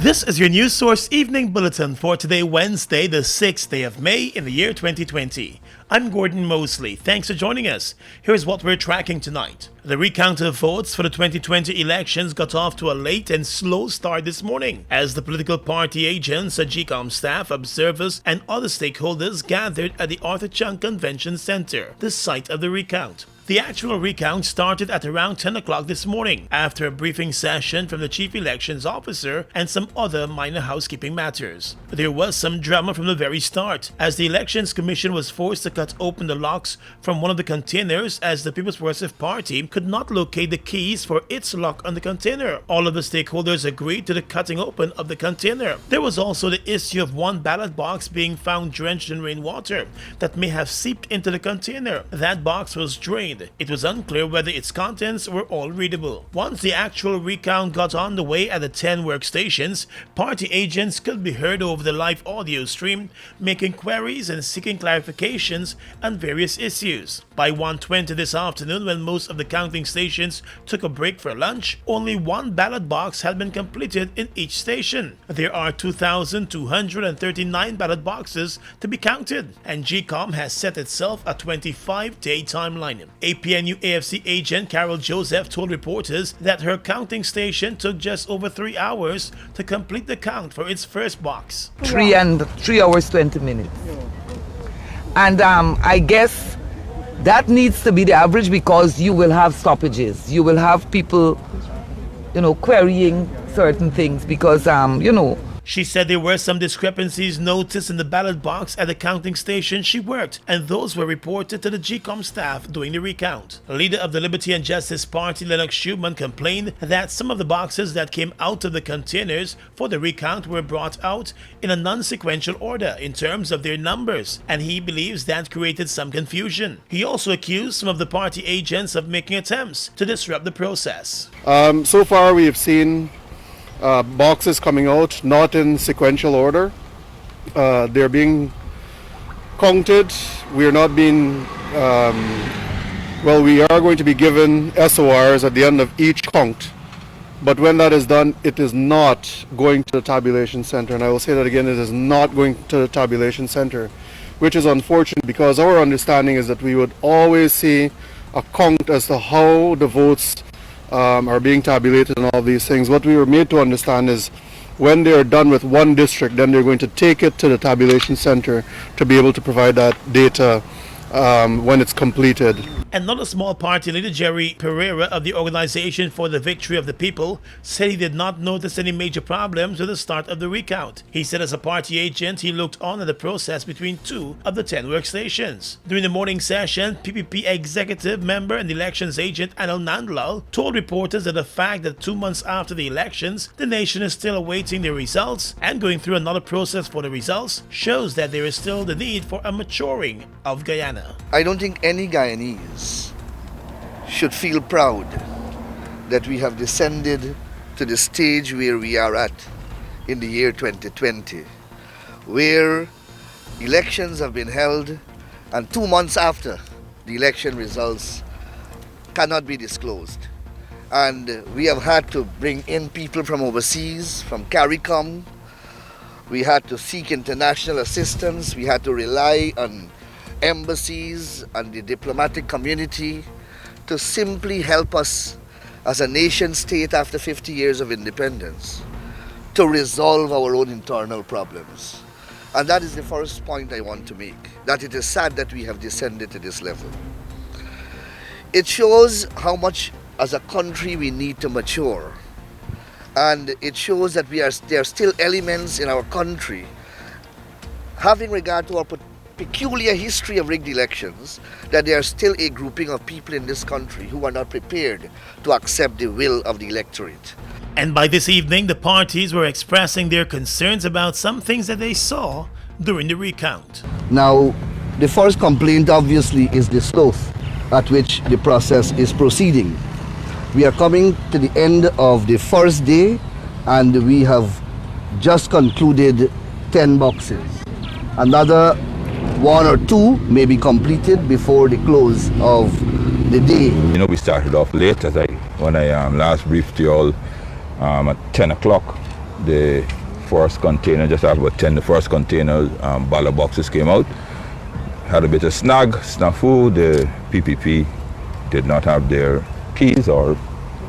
This is your News Source Evening Bulletin for today, Wednesday, the 6th day of May in the year 2020. I'm Gordon Mosley. Thanks for joining us. Here's what we're tracking tonight. The recount of votes for the 2020 elections got off to a late and slow start this morning as the political party agents, GCOM staff, observers, and other stakeholders gathered at the Arthur Chung Convention Center, the site of the recount. The actual recount started at around 10 o'clock this morning after a briefing session from the chief elections officer and some other minor housekeeping matters. There was some drama from the very start as the Elections Commission was forced to cut open the locks from one of the containers as the People's Progressive Party could not locate the keys for its lock on the container. All of the stakeholders agreed to the cutting open of the container. There was also the issue of one ballot box being found drenched in rainwater that may have seeped into the container. That box was drained. It was unclear whether its contents were all readable. Once the actual recount got on the way at the 10 workstations, party agents could be heard over the live audio stream, making queries and seeking clarifications on various issues. By 1:20 this afternoon, when most of the counting stations took a break for lunch, only one ballot box had been completed in each station. There are 2,239 ballot boxes to be counted, and GCOM has set itself a 25-day timeline. APNU AFC agent Carol Joseph told reporters that her counting station took just over 3 hours to complete the count for its first box. 3 hours 20 minutes. And I guess that needs to be the average because you will have stoppages. You will have people, querying certain things because, She said there were some discrepancies noticed in the ballot box at the counting station she worked, and those were reported to the GCOM staff during the recount. Leader of the Liberty and Justice Party, Lennox Schumann, complained that some of the boxes that came out of the containers for the recount were brought out in a non-sequential order in terms of their numbers, and he believes that created some confusion. He also accused some of the party agents of making attempts to disrupt the process. So far we have seen boxes coming out not in sequential order. They're being counted. We are not being we are going to be given SORs at the end of each count, but when that is done, it is not going to the tabulation center, and I will say that again, it is not going to the tabulation center, which is unfortunate because our understanding is that we would always see a count as to how the votes are being tabulated and all these things. What we were made to understand is when they are done with one district, then they're going to take it to the tabulation center to be able to provide that data when it's completed. Another small party leader, Jerry Pereira of the Organization for the Victory of the People, said he did not notice any major problems with the start of the recount. He said as a party agent, he looked on at the process between 2 of the 10 workstations. During the morning session, PPP executive member and elections agent Anil Nandlal told reporters that the fact that 2 months after the elections, the nation is still awaiting the results and going through another process for the results shows that there is still the need for a maturing of Guyana. I don't think any Guyanese should feel proud that we have descended to the stage where we are at in the year 2020, where elections have been held and 2 months after the election results cannot be disclosed. And we have had to bring in people from overseas, from CARICOM. We had to seek international assistance. We had to rely on embassies and the diplomatic community to simply help us as a nation state after 50 years of independence to resolve our own internal problems. And that is the first point I want to make, that it is sad that we have descended to this level. It shows how much as a country we need to mature, and it shows that there are still elements in our country, having regard to our peculiar history of rigged elections, that there are still a grouping of people in this country who are not prepared to accept the will of the electorate. And by this evening, the parties were expressing their concerns about some things that they saw during the recount. Now, the first complaint obviously is the sloth at which the process is proceeding. We are coming to the end of the first day and we have just concluded 10 boxes. Another 1 or 2 may be completed before the close of the day. We started off late when I last briefed you all at 10 o'clock. The first container, just after about 10, the first container ballot boxes came out. Had a bit of snafu. The PPP did not have their keys, or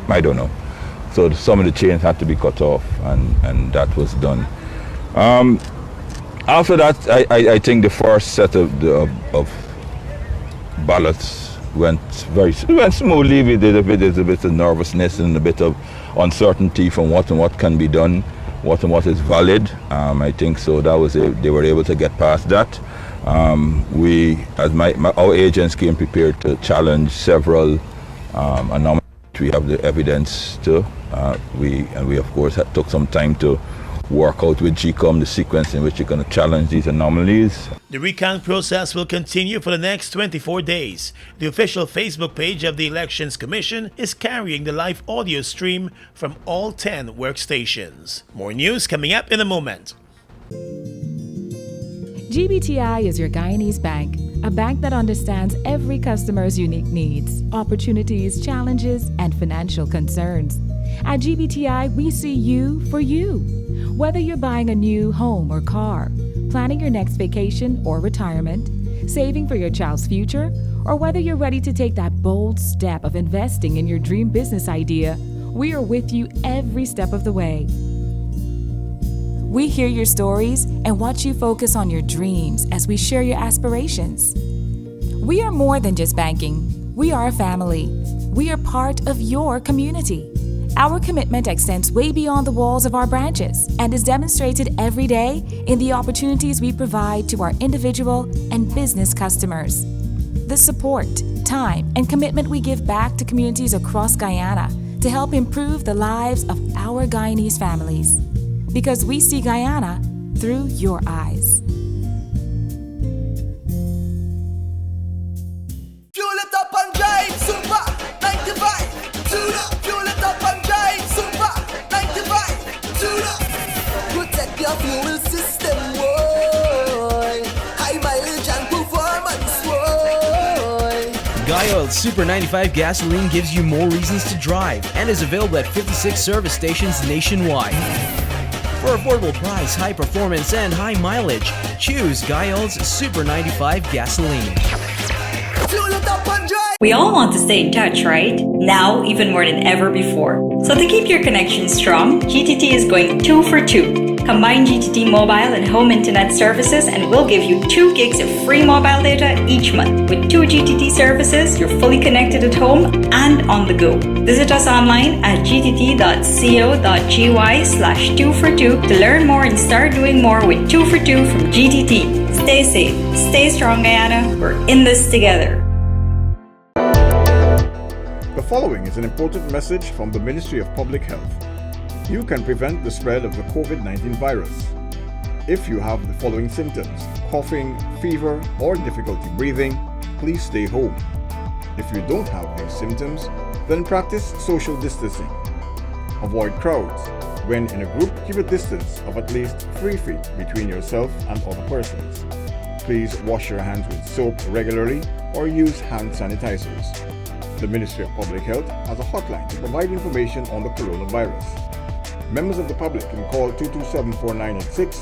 I don't know. So some of the chains had to be cut off, and that was done. After that, I think the first set of ballots went smoothly. We did a bit of nervousness and a bit of uncertainty from what can be done, what is valid. I think so. That was it. They were able to get past that. We, as our agents, came prepared to challenge several anomalies. We have the evidence to. We of course took some time to work out with GCOM the sequence in which you're going to challenge these anomalies. The recount process will continue for the next 24 days. The official Facebook page of the Elections Commission is carrying the live audio stream from all 10 workstations. More news coming up in a moment. GBTI is your Guyanese bank, a bank that understands every customer's unique needs, opportunities, challenges, and financial concerns. At GBTI, we see you for you. Whether you're buying a new home or car, planning your next vacation or retirement, saving for your child's future, or whether you're ready to take that bold step of investing in your dream business idea, we are with you every step of the way. We hear your stories and watch you focus on your dreams as we share your aspirations. We are more than just banking. We are a family. We are part of your community. Our commitment extends way beyond the walls of our branches and is demonstrated every day in the opportunities we provide to our individual and business customers. The support, time, and commitment we give back to communities across Guyana to help improve the lives of our Guyanese families. Because we see Guyana through your eyes. Fuel it up and drive, Super 95. Tune up. Fuel it up and drive, Super 95. Tune up. Protect your fuel system, boy. High mileage and performance, boy. Guy Oil Super 95 gasoline gives you more reasons to drive and is available at 56 service stations nationwide. For affordable price, high performance, and high mileage, choose Guy Oil's Super 95 gasoline. Fuel it up and drive. We all want to stay in touch, right? Now, even more than ever before. So to keep your connection strong, GTT is going 2 for 2. Combine GTT mobile and home internet services and we'll give you 2 gigs of free mobile data each month. With 2 GTT services, you're fully connected at home and on the go. Visit us online at gtt.co.gy/2for2 to learn more and start doing more with 2 for 2 from GTT. Stay safe, stay strong, Guyana. We're in this together. The following is an important message from the Ministry of Public Health. You can prevent the spread of the COVID-19 virus. If you have the following symptoms: coughing, fever, or difficulty breathing, please stay home. If you don't have these symptoms, then practice social distancing. Avoid crowds. When in a group, keep a distance of at least 3 feet between yourself and other persons. Please wash your hands with soap regularly or use hand sanitizers. The Ministry of Public Health has a hotline to provide information on the coronavirus. Members of the public can call 227-4986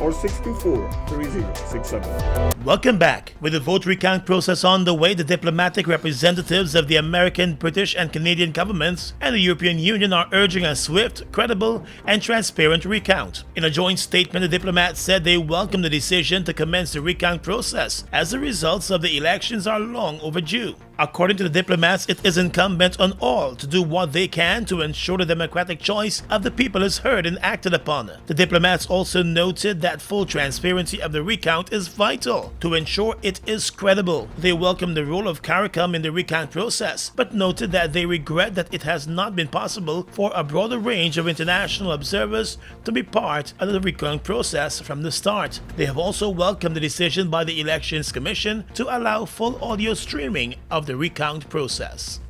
or 624-3067. Welcome back. With the vote recount process on the way, the diplomatic representatives of the American, British, and Canadian governments and the European Union are urging a swift, credible, and transparent recount. In a joint statement, the diplomats said they welcome the decision to commence the recount process as the results of the elections are long overdue. According to the diplomats, it is incumbent on all to do what they can to ensure the democratic choice of the people is heard and acted upon. The diplomats also noted that full transparency of the recount is vital to ensure it is credible. They welcome the role of CARICOM in the recount process, but noted that they regret that it has not been possible for a broader range of international observers to be part of the recount process from the start. They have also welcomed the decision by the Elections Commission to allow full audio streaming of the recount process.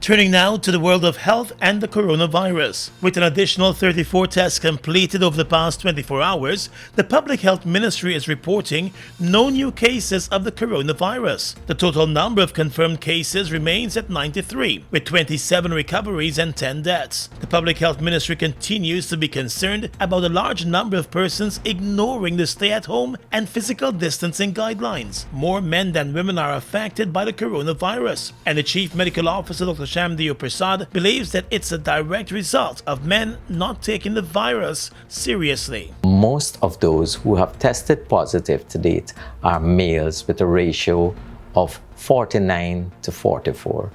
Turning now to the world of health and the coronavirus. With an additional 34 tests completed over the past 24 hours, the Public Health Ministry is reporting no new cases of the coronavirus. The total number of confirmed cases remains at 93, with 27 recoveries and 10 deaths. The Public Health Ministry continues to be concerned about a large number of persons ignoring the stay-at-home and physical distancing guidelines. More men than women are affected by the coronavirus, and the Chief Medical Officer, Dr. Shamdeo Prasad, believes that it's a direct result of men not taking the virus seriously. Most of those who have tested positive to date are males with a ratio of 49 to 44.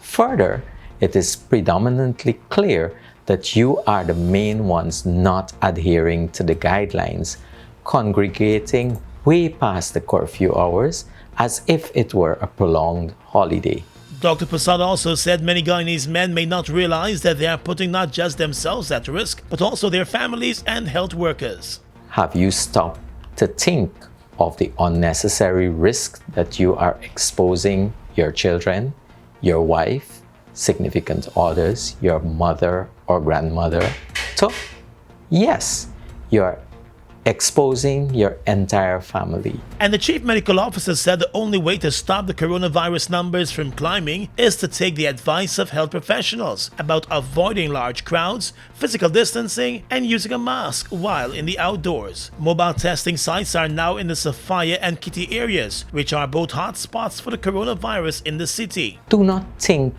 Further, it is predominantly clear that you are the main ones not adhering to the guidelines, congregating way past the curfew hours as if it were a prolonged holiday. Dr. Prasad also said many Guyanese men may not realize that they are putting not just themselves at risk, but also their families and health workers. Have you stopped to think of the unnecessary risk that you are exposing your children, your wife, significant others, your mother or grandmother to? Yes, you're exposing your entire family. And the Chief Medical Officer said the only way to stop the coronavirus numbers from climbing is to take the advice of health professionals about avoiding large crowds, physical distancing, and using a mask while in the outdoors. Mobile testing sites are now in the Sophia and Kitty areas, which are both hotspots for the coronavirus in the city. Do not think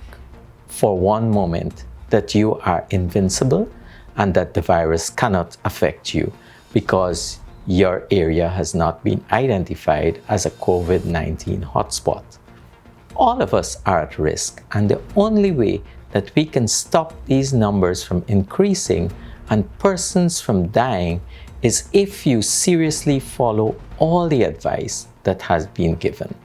for one moment that you are invincible and that the virus cannot affect you, because your area has not been identified as a COVID-19 hotspot. All of us are at risk, and the only way that we can stop these numbers from increasing and persons from dying is if you seriously follow all the advice that has been given.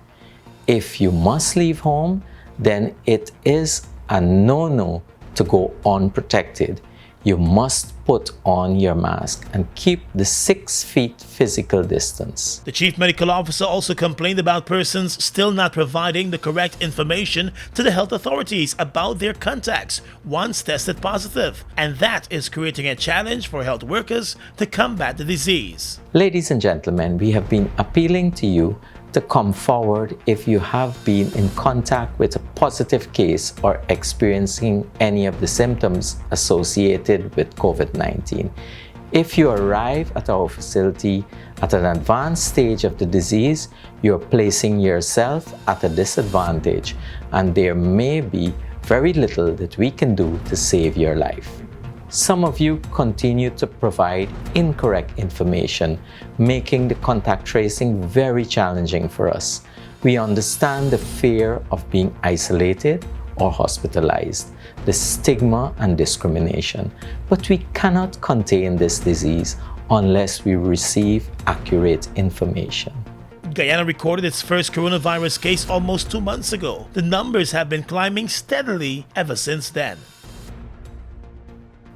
If you must leave home, then it is a no-no to go unprotected. You must put on your mask and keep the 6 feet physical distance. The Chief Medical Officer also complained about persons still not providing the correct information to the health authorities about their contacts once tested positive, and that is creating a challenge for health workers to combat the disease. Ladies and gentlemen, we have been appealing to you to come forward if you have been in contact with a positive case or experiencing any of the symptoms associated with COVID-19. If you arrive at our facility at an advanced stage of the disease, you are placing yourself at a disadvantage, and there may be very little that we can do to save your life. Some of you continue to provide incorrect information, making the contact tracing very challenging for us. We understand the fear of being isolated or hospitalized, the stigma and discrimination, but we cannot contain this disease unless we receive accurate information. Guyana recorded its first coronavirus case almost 2 months ago. The numbers have been climbing steadily ever since then.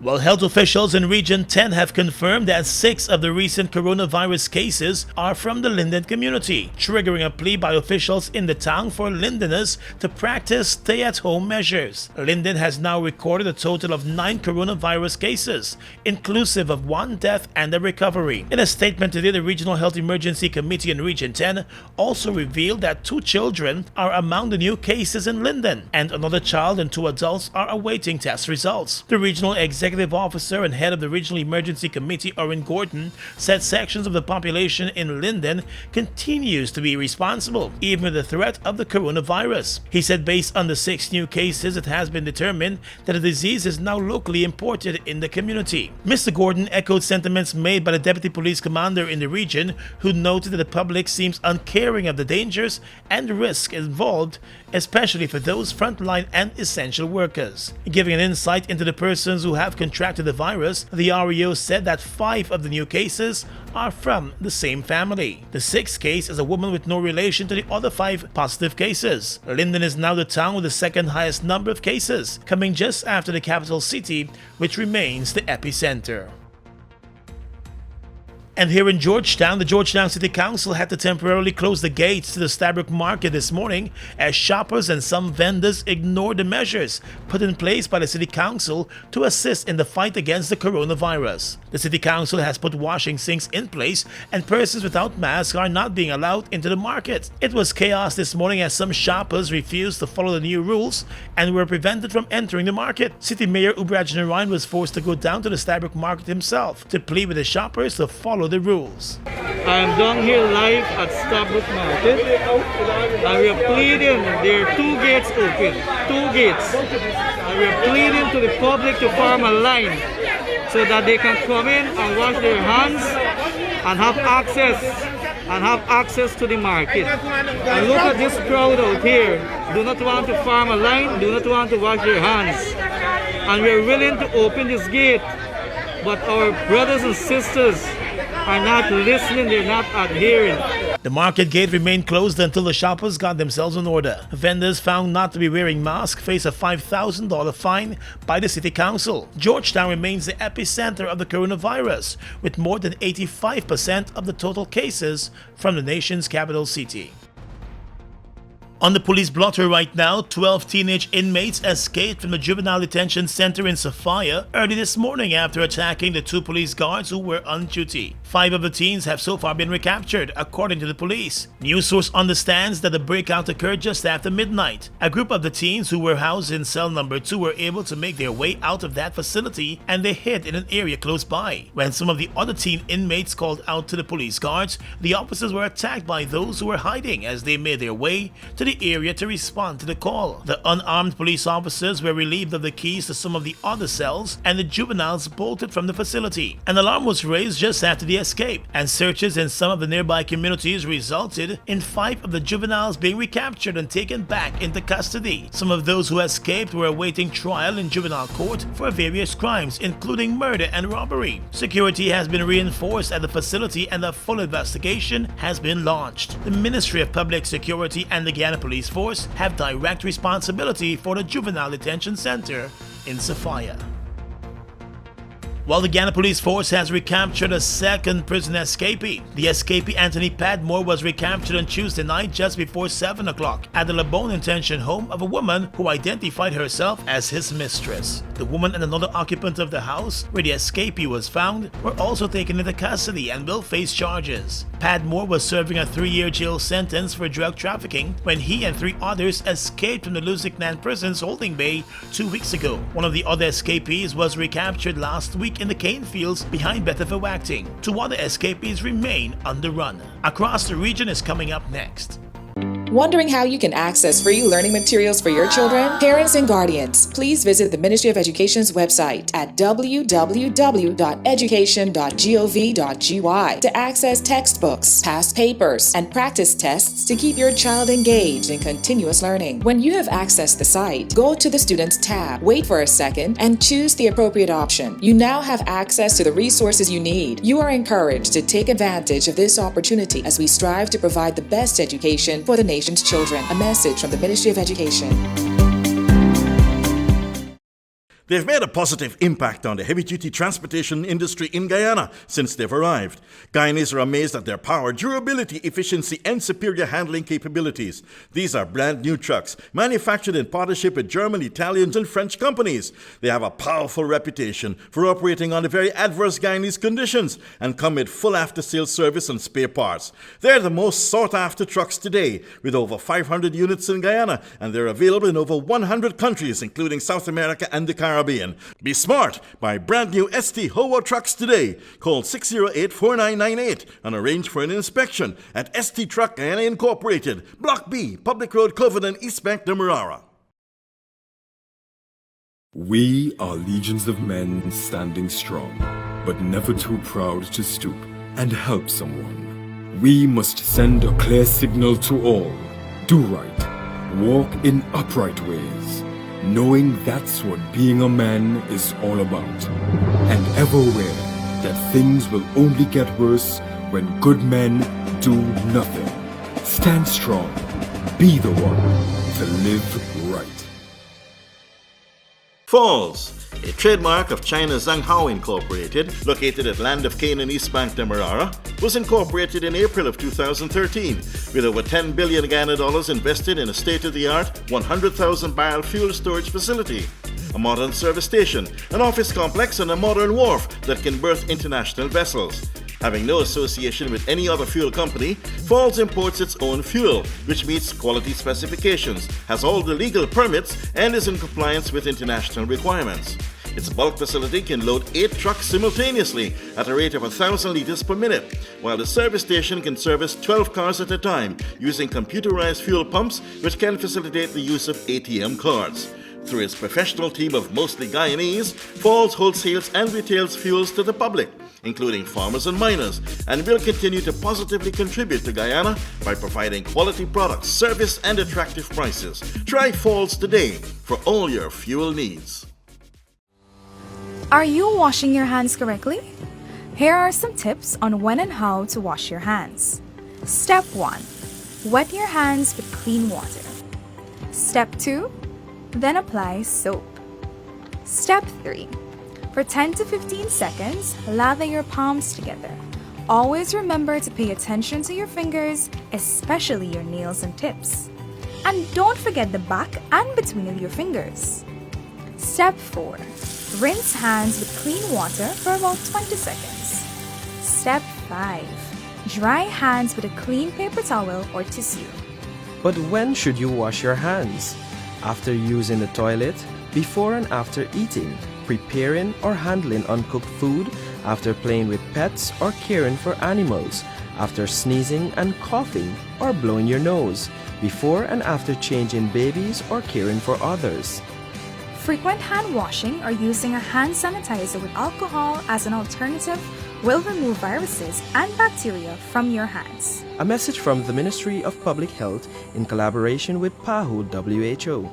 Well, health officials in Region 10 have confirmed that 6 of the recent coronavirus cases are from the Linden community, triggering a plea by officials in the town for Lindeners to practice stay-at-home measures. Linden has now recorded a total of 9 coronavirus cases, inclusive of 1 death and a recovery. In a statement today, the Regional Health Emergency Committee in Region 10 also revealed that 2 children are among the new cases in Linden, and another child and 2 adults are awaiting test results. The Regional Executive Officer and head of the Regional Emergency Committee, Orin Gordon, said sections of the population in Linden continues to be responsible, even with the threat of the coronavirus. He said based on the 6 new cases, it has been determined that the disease is now locally imported in the community. Mr. Gordon echoed sentiments made by the Deputy Police Commander in the region, who noted that the public seems uncaring of the dangers and risk involved, especially for those frontline and essential workers. Giving an insight into the persons who have contracted the virus, the REO said that 5 of the new cases are from the same family. The 6th case is a woman with no relation to the other 5 positive cases. Linden is now the town with the 2nd highest number of cases, coming just after the capital city, which remains the epicenter. And here in Georgetown, the Georgetown City Council had to temporarily close the gates to the Stabroek Market this morning as shoppers and some vendors ignored the measures put in place by the City Council to assist in the fight against the coronavirus. The City Council has put washing sinks in place and persons without masks are not being allowed into the market. It was chaos this morning as some shoppers refused to follow the new rules and were prevented from entering the market. City Mayor Ubraj Narayan was forced to go down to the Stabroek Market himself to plead with the shoppers to follow the rules. I am down here live at Stabroek Market and we are pleading, there are 2 gates open, 2 gates, and we are pleading to the public to form a line so that they can come in and wash their hands and have access to the market. And look at this crowd out here, do not want to form a line, do not want to wash their hands. And we are willing to open this gate, but our brothers and sisters are not listening, they're not adhering. The market gate remained closed until the shoppers got themselves in order. Vendors found not to be wearing masks face a $5,000 fine by the City Council. Georgetown remains the epicenter of the coronavirus, with more than 85% of the total cases from the nation's capital city. On the police blotter right now, 12 teenage inmates escaped from the juvenile detention center in Sophia early this morning after attacking the 2 police guards who were on duty. 5 of the teens have so far been recaptured, according to the police. News source understands that the breakout occurred just after midnight. A group of the teens who were housed in cell number 2 were able to make their way out of that facility and they hid in an area close by. When some of the other teen inmates called out to the police guards, the officers were attacked by those who were hiding as they made their way to the area to respond to the call. The unarmed police officers were relieved of the keys to some of the other cells and the juveniles bolted from the facility. An alarm was raised just after the escape, and searches in some of the nearby communities resulted in 5 of the juveniles being recaptured and taken back into custody. Some of those who escaped were awaiting trial in juvenile court for various crimes, including murder and robbery. Security has been reinforced at the facility and a full investigation has been launched. The Ministry of Public Security and the Guyana Police Force have direct responsibility for the Juvenile Detention Center in Sophia. While the Guyana Police Force has recaptured a second prison escapee, the escapee Anthony Padmore was recaptured on Tuesday night just before 7 o'clock at the Labone Intention home of a woman who identified herself as his mistress. The woman and another occupant of the house where the escapee was found were also taken into custody and will face charges. Padmore was serving a 3-year jail sentence for drug trafficking when he and 3 others escaped from the Lusignan prison's holding bay 2 weeks ago. One of the other escapees was recaptured last week in the cane fields behind Betafawacting. 2 other escapees remain on the run. Across the region is coming up next. Wondering how you can access free learning materials for your children? Parents and guardians, please visit the Ministry of Education's website at www.education.gov.gy to access textbooks, past papers, and practice tests to keep your child engaged in continuous learning. When you have accessed the site, go to the Students tab, wait for a second, and choose the appropriate option. You now have access to the resources you need. You are encouraged to take advantage of this opportunity as we strive to provide the best education for the nation's children. A message from the Ministry of Education. They've made a positive impact on the heavy-duty transportation industry in Guyana since they've arrived. Guyanese are amazed at their power, durability, efficiency, and superior handling capabilities. These are brand new trucks, manufactured in partnership with German, Italian, and French companies. They have a powerful reputation for operating under very adverse Guyanese conditions and come with full after-sales service and spare parts. They're the most sought-after trucks today, with over 500 units in Guyana, and they're available in over 100 countries, including South America and the Caribbean. Be smart. Buy brand new ST Howo trucks today. Call 608-4998 and arrange for an inspection at ST Truck Guyana Incorporated, Block B, Public Road, Covenant, East Bank, Demerara. We are legions of men standing strong, but never too proud to stoop and help someone. We must send a clear signal to all. Do right. Walk in upright ways, knowing that's what being a man is all about, and ever aware that things will only get worse when good men do nothing. Stand strong. Be the one to live right. Falls, a trademark of China's Zhanghao Incorporated, located at Land of Cane in East Bank, Demerara, was incorporated in April of 2013 with over $10 billion Guyana dollars invested in a state-of-the-art 100,000-barrel fuel storage facility, a modern service station, an office complex, and a modern wharf that can berth international vessels. Having no association with any other fuel company, Falls imports its own fuel, which meets quality specifications, has all the legal permits, and is in compliance with international requirements. Its bulk facility can load 8 trucks simultaneously at a rate of 1,000 liters per minute, while the service station can service 12 cars at a time using computerized fuel pumps, which can facilitate the use of ATM cards. Through its professional team of mostly Guyanese, Falls wholesales and retails fuels to the public, including farmers and miners, and will continue to positively contribute to Guyana by providing quality products, service, and attractive prices. Try Falls today for all your fuel needs. Are you washing your hands correctly? Here are some tips on when and how to wash your hands. Step 1. Wet your hands with clean water. Step 2. Then apply soap. Step 3. For 10 to 15 seconds, lather your palms together. Always remember to pay attention to your fingers, especially your nails and tips. And don't forget the back and between of your fingers. Step 4. Rinse hands with clean water for about 20 seconds. Step 5. Dry hands with a clean paper towel or tissue. But when should you wash your hands? After using the toilet, before and after eating, preparing or handling uncooked food, after playing with pets or caring for animals, after sneezing and coughing or blowing your nose, before and after changing babies or caring for others. Frequent hand washing or using a hand sanitizer with alcohol as an alternative will remove viruses and bacteria from your hands. A message from the Ministry of Public Health in collaboration with PAHO WHO.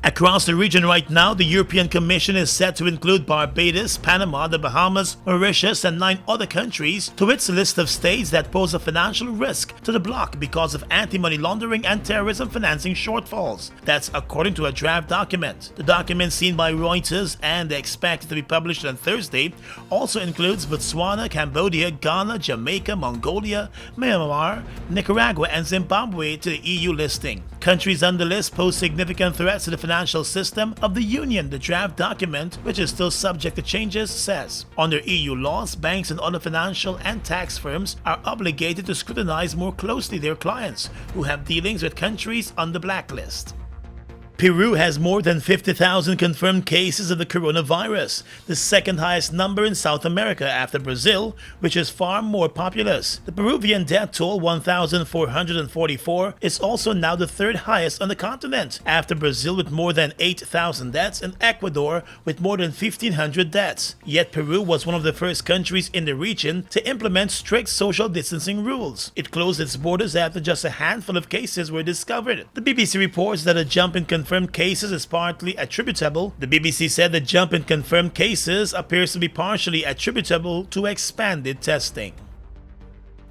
Across the region right now, the European Commission is set to include Barbados, Panama, the Bahamas, Mauritius, and 9 other countries to its list of states that pose a financial risk to the bloc because of anti-money laundering and terrorism financing shortfalls. That's according to a draft document. The document, seen by Reuters and expected to be published on Thursday, also includes Botswana, Cambodia, Ghana, Jamaica, Mongolia, Myanmar, Nicaragua, and Zimbabwe to the EU listing. Countries on the list pose significant threats to the financial system of the Union, the draft document, which is still subject to changes, says. Under EU laws, banks and other financial and tax firms are obligated to scrutinize more closely their clients who have dealings with countries on the blacklist. Peru has more than 50,000 confirmed cases of the coronavirus, the second highest number in South America after Brazil, which is far more populous. The Peruvian death toll, 1,444, is also now the third highest on the continent, after Brazil with more than 8,000 deaths and Ecuador with more than 1,500 deaths. Yet Peru was one of the first countries in the region to implement strict social distancing rules. It closed its borders after just a handful of cases were discovered. The BBC reports that a jump in confirmed cases is partly attributable. The BBC said the jump in confirmed cases appears to be partially attributable to expanded testing.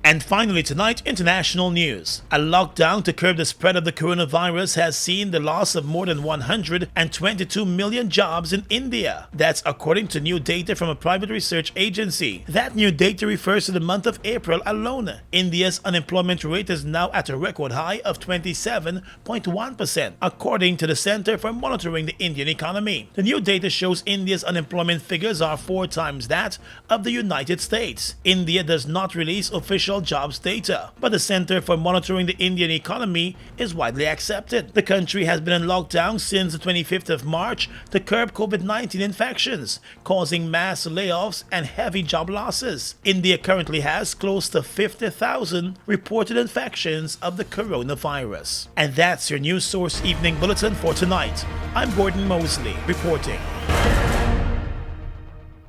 And finally tonight, international news. A lockdown to curb the spread of the coronavirus has seen the loss of more than 122 million jobs in India. That's according to new data from a private research agency. That new data refers to the month of April alone. India's unemployment rate is now at a record high of 27.1%, according to the Center for Monitoring the Indian Economy. The new data shows India's unemployment figures are 4 times that of the United States. India does not release official jobs data, but the Center for Monitoring the Indian Economy is widely accepted. The country has been in lockdown since the 25th of March to curb COVID-19 infections, causing mass layoffs and heavy job losses. India currently has close to 50,000 reported infections of the coronavirus. And that's your News Source Evening Bulletin for tonight. I'm Gordon Mosley reporting.